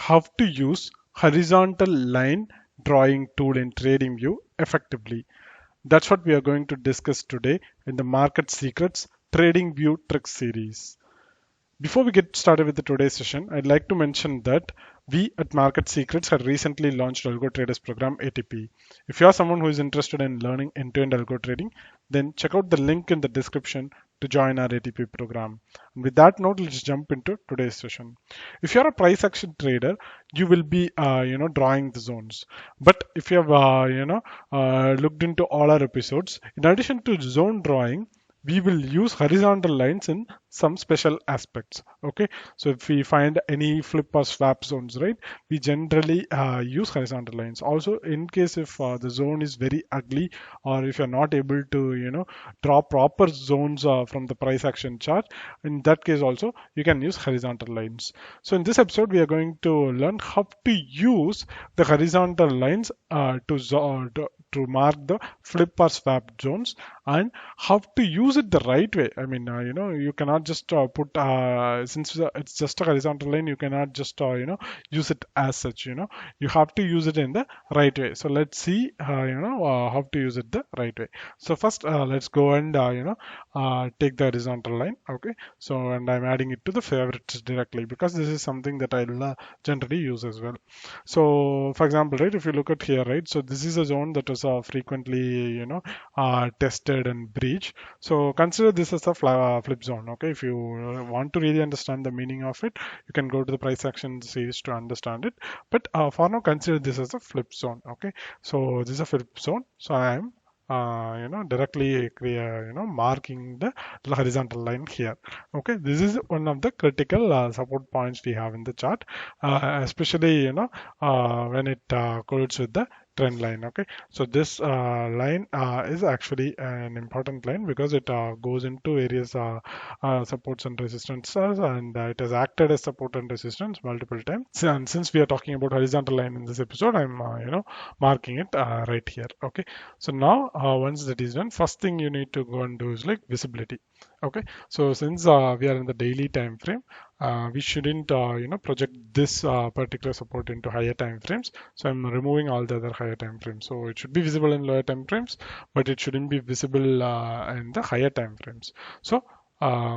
how to use horizontal line drawing tool in TradingView effectively. That's what we are going to discuss today in the Market Secrets TradingView Tricks series. Before we get started with the today's session, I'd like to mention that we at Market Secrets had recently launched Algo Traders Program ATP. If you are someone who is interested in learning end-to-end algo trading, then check out the link in the description to join our ATP program. And with that note, let's jump into today's session. If you're a price action trader, you will be, drawing the zones. But if you have, looked into all our episodes, in addition to zone drawing, we will use horizontal lines in some special aspects. Okay, so if we find any flip or swap zones, right, we generally use horizontal lines. Also, in case if the zone is very ugly, or if you're not able to draw proper zones from the price action chart, in that case also you can use horizontal lines. So in this episode we are going to learn how to use the horizontal lines to mark the flip or swap zones, and how to use it the right way. I mean, you cannot just put since it's just a horizontal line, you cannot just use it as such. You have to use it in the right way. So let's see how to use it the right way. So first, let's go and take the horizontal line. Okay, so and I'm adding it to the favorites directly because this is something that I'll generally use as well. So for example, right, if you look at here, right, so this is a zone that was frequently tested and breached. So consider this as a flip zone. Okay, if you want to really understand the meaning of it, you can go to the price action series to understand it. But for now, consider this as a flip zone. Okay, so this is a flip zone. So I am directly marking the horizontal line here. Okay, this is one of the critical support points we have in the chart, especially when it collides with the trend line. Okay, so this line is actually an important line because it goes into various supports and resistances, and it has acted as support and resistance multiple times. And since we are talking about horizontal line in this episode, I'm marking it right here. Okay, so now once that is done, first thing you need to go and do is like visibility. Okay, so since we are in the daily time frame, we shouldn't project this particular support into higher time frames. So I'm removing all the other higher time frames. So it should be visible in lower time frames, but it shouldn't be visible in the higher time frames. So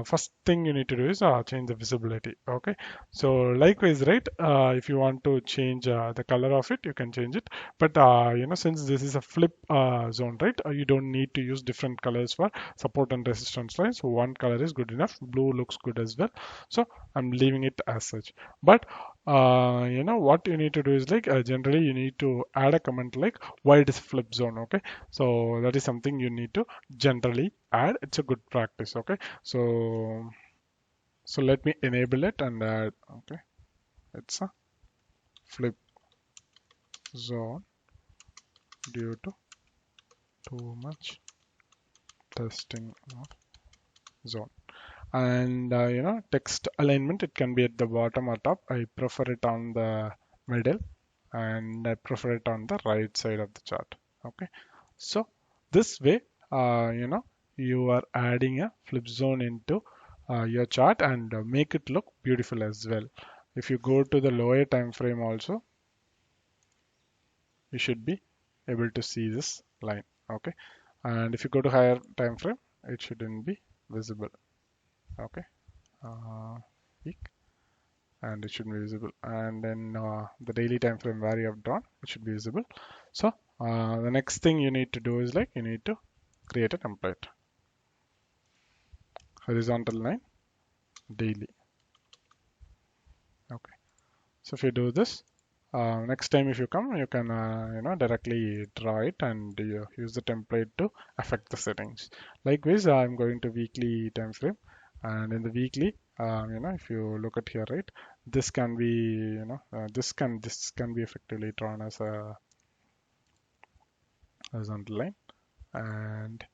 first thing you need to do is change the visibility. Okay, so likewise, right, if you want to change the color of it, you can change it. But since this is a flip zone, right, you don't need to use different colors for support and resistance lines. So one color is good enough. Blue looks good as well. So I'm leaving it as such. But what you need to do is like generally you need to add a comment like why it is flip zone. Okay, so that is something you need to generally add. It's a good practice. Okay, so let me enable it and add. Okay, it's a flip zone due to too much testing of zone. And text alignment, it can be at the bottom or top. I prefer it on the middle, and I prefer it on the right side of the chart. Okay, so this way you are adding a flip zone into your chart and make it look beautiful as well. If you go to the lower time frame also, you should be able to see this line. Okay, and if you go to higher time frame, it shouldn't be visible. Okay, uh, peak, and it should be visible. And then the daily time frame where you have drawn, it should be visible. So the next thing you need to do is like you need to create a template. Horizontal line daily. Okay, so if you do this, next time if you come, you can directly draw it and use the template to affect the settings. Likewise, I'm going to weekly time frame, and in the weekly, if you look at here, right, this can be this can be effectively drawn as a horizontal line, and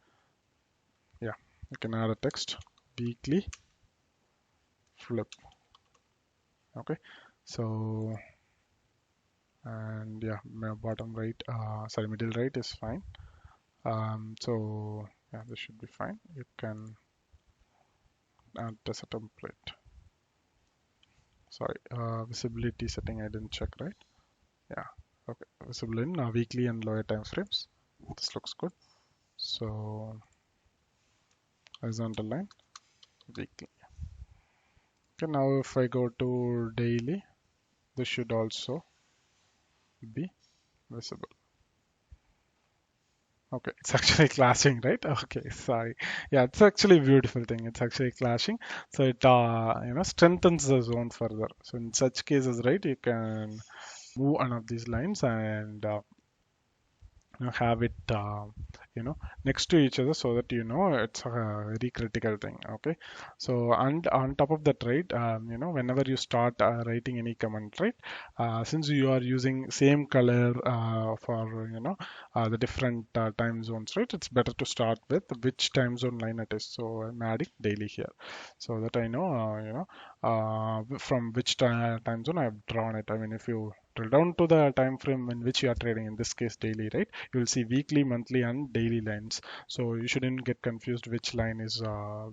yeah, you can add a text weekly flip. Okay, so and yeah, my bottom right, sorry, middle right is fine. So yeah, this should be fine. You can add as a template. sorry, visibility setting I didn't check, right? Yeah, okay, visible in weekly and lower time frames. This looks good. So horizontal line, weekly. Okay, now if I go to daily, this should also be visible. Okay, it's actually clashing, right? Okay, sorry. Yeah, it's actually a beautiful thing. It's actually clashing, so it strengthens the zone further. So in such cases, right, you can move one of these lines and have it next to each other, so that it's a very critical thing. Okay, so and on top of that, right, whenever you start writing any comment, right, since you are using same color for the different time zones, right, it's better to start with which time zone line it is. So I'm adding daily here, so that I know from which time zone I've drawn it. I mean, if you drill down to the time frame in which you are trading, in this case daily, right, you will see weekly, monthly and daily lines. So you shouldn't get confused which line is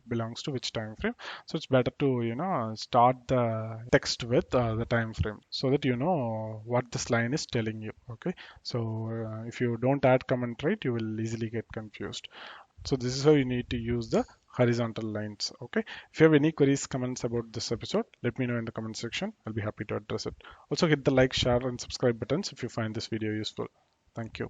belongs to which time frame. So it's better to start the text with the time frame, so that you know what this line is telling you. Okay, so if you don't add comment, right, you will easily get confused. So this is how you need to use the horizontal lines. Okay, if you have any queries, comments about this episode, let me know in the comment section. I'll be happy to address it. Also hit the like, share and subscribe buttons if you find this video useful. Thank you.